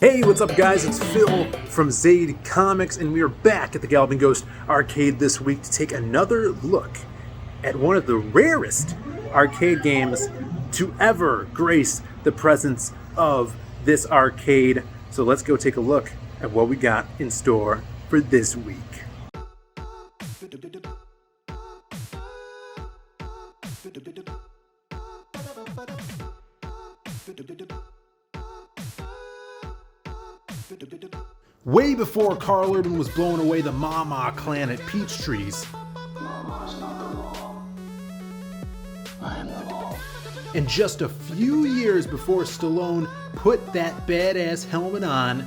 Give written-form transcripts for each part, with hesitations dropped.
Hey, what's up guys? It's Phil from Zaid Comics, and we are back at the Galloping Ghost Arcade this week to take another look at one of the rarest arcade games to ever grace the presence of this arcade. So let's go take a look at what we got in store for this week. Way before Carl Urban was blowing away the Mama clan at Peachtree's, Mama's not the law. I am the law. and just a few years before Stallone put that badass helmet on,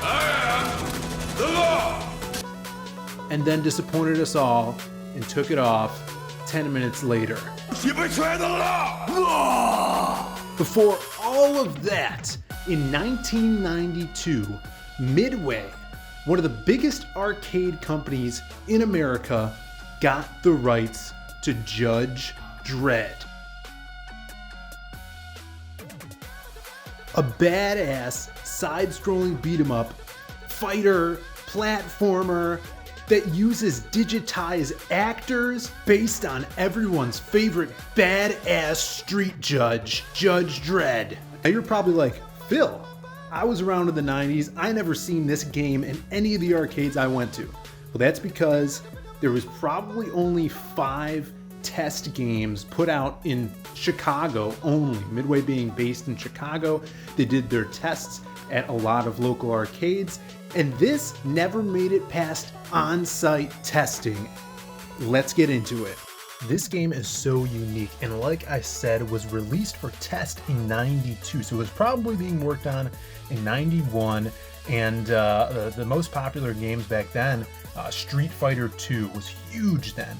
I am the law! and then disappointed us all and took it off 10 minutes later. You betray the law! Before all of that, in 1992, Midway, one of the biggest arcade companies in America, got the rights to Judge Dredd. A badass side-scrolling beat-em-up, fighter, platformer that uses digitized actors based on everyone's favorite badass street judge, Judge Dredd. Now you're probably like, Phil, I was around in the 90s, I never seen this game in any of the arcades I went to. Well, that's because there was probably only 5 test games put out in Chicago only. Midway being based in Chicago, they did their tests at a lot of local arcades, and this never made it past on-site testing. Let's get into it. This game is so unique, and like I said, was released for test in 92, so it was probably being worked on in 91, and the most popular games back then, Street Fighter 2 was huge then.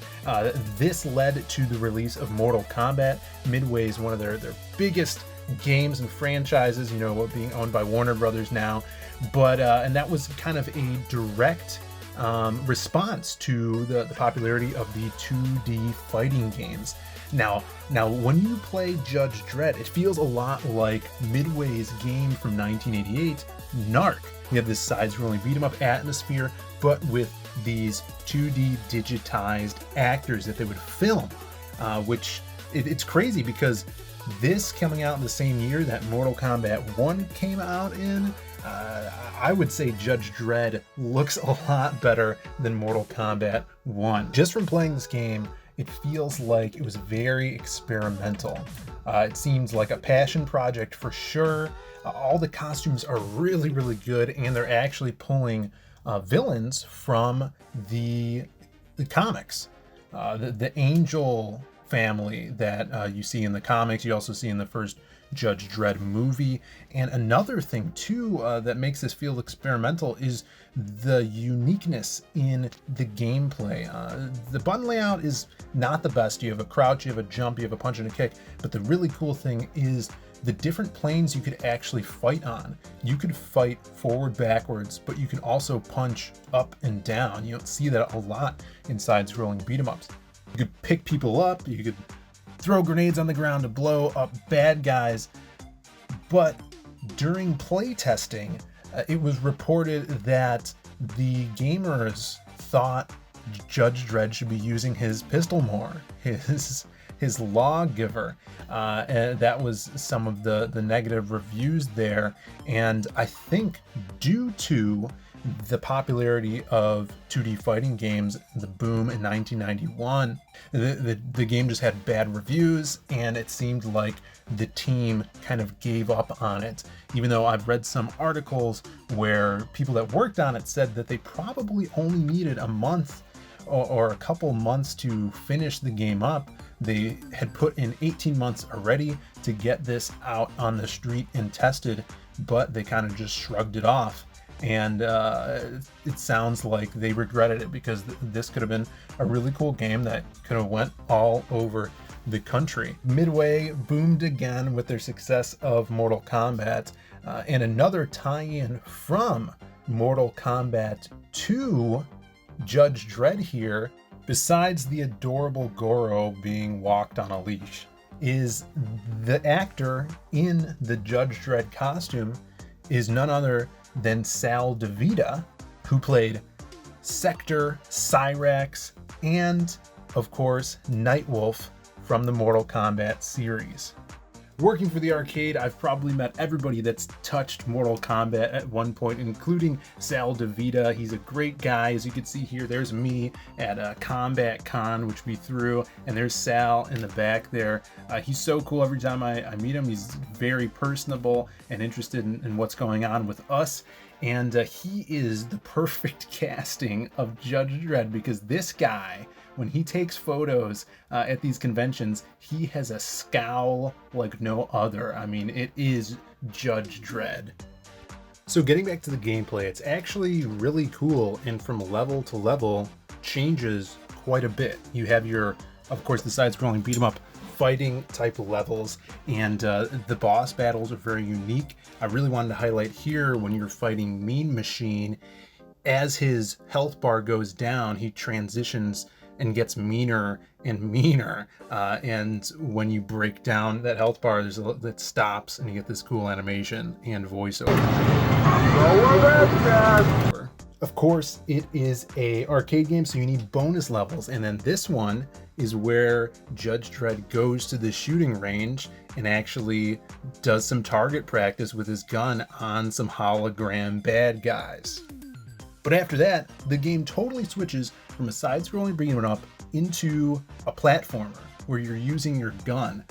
This led to the release of Mortal Kombat. Midway is one of their biggest games and franchises, you know, being owned by Warner Brothers now, but and that was kind of a direct response to the popularity of the 2D fighting games. Now when you play Judge Dredd, it feels a lot like Midway's game from 1988, Narc. You have this side-scrolling beat-em-up atmosphere, but with these 2D digitized actors that they would film, which it's crazy because this coming out in the same year that Mortal Kombat 1 came out in, I would say Judge Dredd looks a lot better than Mortal Kombat 1. Just from playing this game, it feels like it was very experimental. It seems like a passion project for sure. All the costumes are really, really good, and they're actually pulling villains from the comics. The Angel family that you see in the comics, you also see in the first Judge Dredd movie. And another thing too that makes this feel experimental is the uniqueness in the gameplay. The button layout is not the best. You have a crouch, you have a jump, you have a punch and a kick, but the really cool thing is the different planes you could actually fight on. You could fight forward, backwards, but you can also punch up and down. You don't see that a lot in side-scrolling beat-em-ups. You could pick people up, you could throw grenades on the ground to blow up bad guys, but during play-testing, it was reported that the gamers thought Judge Dredd should be using his pistol more, his lawgiver. And that was some of the negative reviews there. And I think due to the popularity of 2D fighting games, the boom in 1991, the game just had bad reviews, and it seemed like the team kind of gave up on it. Even though I've read some articles where people that worked on it said that they probably only needed a month or a couple months to finish the game up. They had put in 18 months already to get this out on the street and tested, but they kind of just shrugged it off. And it sounds like they regretted it because this could have been a really cool game that could have went all over the country. Midway boomed again with their success of Mortal Kombat, and another tie-in from Mortal Kombat 2, Judge Dredd here, besides the adorable Goro being walked on a leash. is the actor in the Judge Dredd costume is none other than Sal DeVita, who played Sector, Cyrax, and, of course, Nightwolf from the Mortal Kombat series. Working for the arcade, I've probably met everybody that's touched Mortal Kombat at one point, including Sal DeVita. He's a great guy. As you can see here, there's me at a Combat Con, which we threw, and there's Sal in the back there. He's so cool. Every time I meet him, he's very personable and interested in what's going on with us. And he is the perfect casting of Judge Dredd, because this guy, when he takes photos at these conventions, he has a scowl like no other. I mean, it is Judge Dredd. So getting back to the gameplay, it's actually really cool, and from level to level changes quite a bit. You have your, of course, the side-scrolling beat 'em up fighting type of levels, and the boss battles are very unique. I really wanted to highlight here when you're fighting Mean Machine, as his health bar goes down, he transitions and gets meaner and meaner, and when you break down that health bar, that stops, and you get this cool animation and voiceover. Of course, it is a arcade game, so you need bonus levels, and then this one is where Judge Dredd goes to the shooting range and actually does some target practice with his gun on some hologram bad guys. But after that, the game totally switches from a side-scrolling beat 'em up into a platformer where you're using your gun.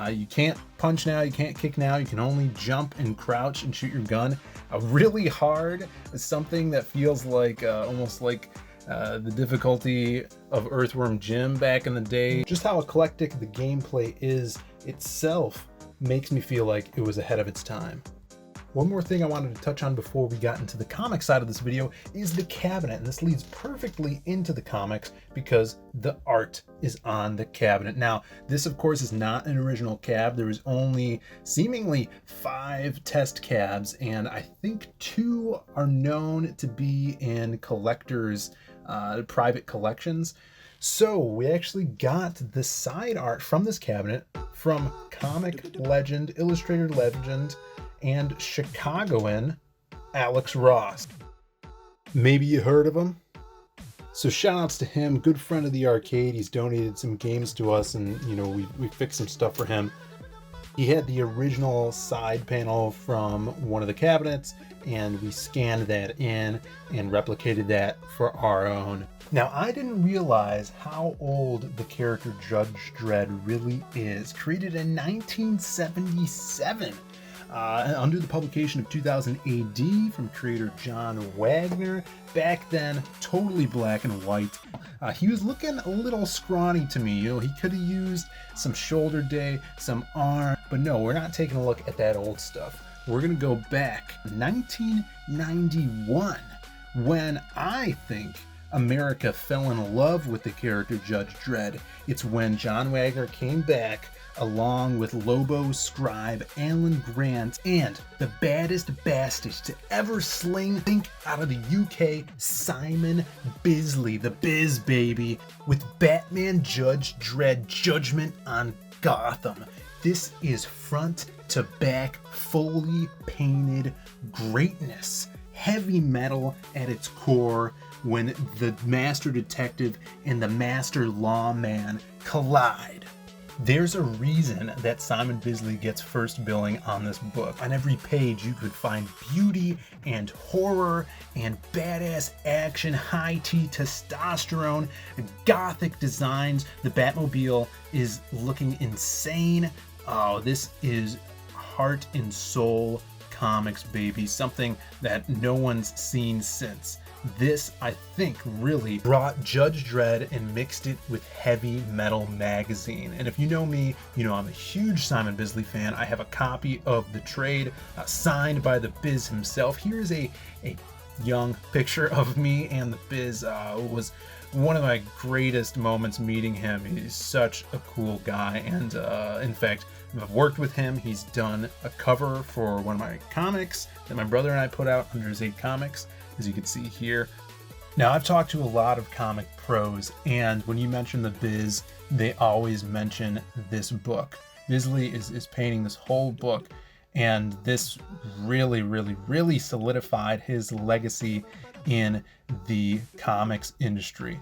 You can't punch now, you can't kick now, you can only jump and crouch and shoot your gun. Really hard, something that feels like almost like the difficulty of Earthworm Jim back in the day. Just how eclectic the gameplay is itself makes me feel like it was ahead of its time. One more thing I wanted to touch on before we got into the comic side of this video is the cabinet, and this leads perfectly into the comics because the art is on the cabinet. Now, this of course is not an original cab. There was only seemingly 5 test cabs, and I think 2 are known to be in collectors' private collections. So we actually got the side art from this cabinet from comic legend, illustrator legend, and Chicagoan Alex Ross. Maybe you heard of him? So shout outs to him, good friend of the arcade. He's donated some games to us, and you know, we fixed some stuff for him. He had the original side panel from one of the cabinets, and we scanned that in and replicated that for our own. Now, I didn't realize how old the character Judge Dredd really is. Created in 1977. Under the publication of 2000 AD from creator John Wagner. Back then, totally black and white. He was looking a little scrawny to me. You know, he could have used some shoulder day, some arm, but no, we're not taking a look at that old stuff. We're gonna go back 1991, when I think America fell in love with the character Judge Dredd. It's when John Wagner came back along with Lobo Scribe, Alan Grant, and the baddest bastard to ever sling think out of the UK, Simon Bisley, the Biz Baby, with Batman Judge Dredd Judgment on Gotham. This is front to back, fully painted greatness. Heavy metal at its core, when the master detective and the master lawman collide. There's a reason that Simon Bisley gets first billing on this book. On every page you could find beauty and horror and badass action, high tea testosterone, gothic designs. The Batmobile is looking insane. Oh, this is heart and soul comics, baby. Something that no one's seen since. This, I think, really brought Judge Dredd and mixed it with Heavy Metal magazine. And if you know me, you know I'm a huge Simon Bisley fan. I have a copy of the trade signed by the Biz himself. Here's a young picture of me and the Biz. It was one of my greatest moments meeting him. He's such a cool guy, and in fact, I've worked with him. He's done a cover for one of my comics that my brother and I put out under his 8 Comics, as you can see here. Now, I've talked to a lot of comic pros, and when you mention the Biz, they always mention this book. Bisley is painting this whole book, and this really solidified his legacy in the comics industry.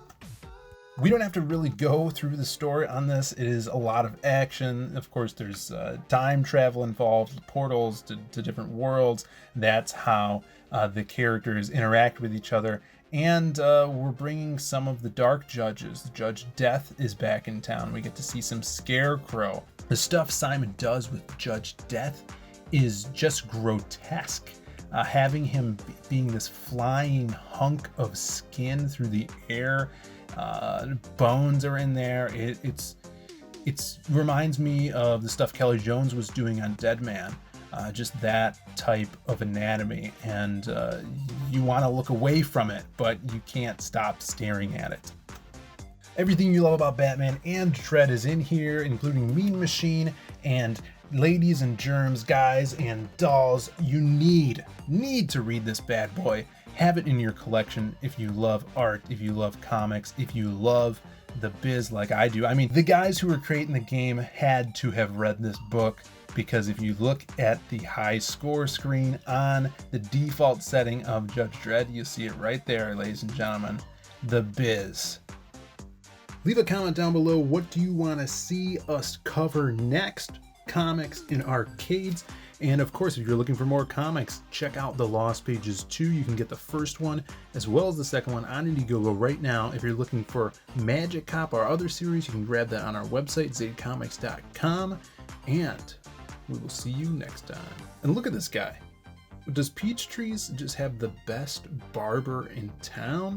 We don't have to really go through the story on this. It is a lot of action. Of course, there's time travel involved, portals to different worlds. That's how the characters interact with each other. And we're bringing some of the dark judges. Judge Death is back in town. We get to see some Scarecrow. The stuff Simon does with Judge Death is just grotesque. Having him being this flying hunk of skin through the air, bones are in there. It reminds me of the stuff Kelly Jones was doing on Dead Man. Just that type of anatomy, and you want to look away from it, but you can't stop staring at it. Everything you love about Batman and Dredd is in here, including Mean Machine and ladies and germs, guys and dolls. You need to read this bad boy. Have it in your collection if you love art, if you love comics, if you love the biz like I do. I mean, the guys who were creating the game had to have read this book, because if you look at the high score screen on the default setting of Judge Dredd, you see it right there, ladies and gentlemen. The biz. Leave a comment down below. What do you want to see us cover next? Comics in arcades. And of course, if you're looking for more comics, check out The Lost Pages 2. You can get the first one as well as the second one on Indiegogo right now. If you're looking for Magic Cop or other series, you can grab that on our website, zadecomics.com. And we will see you next time. And look at this guy. Does Peachtree's just have the best barber in town?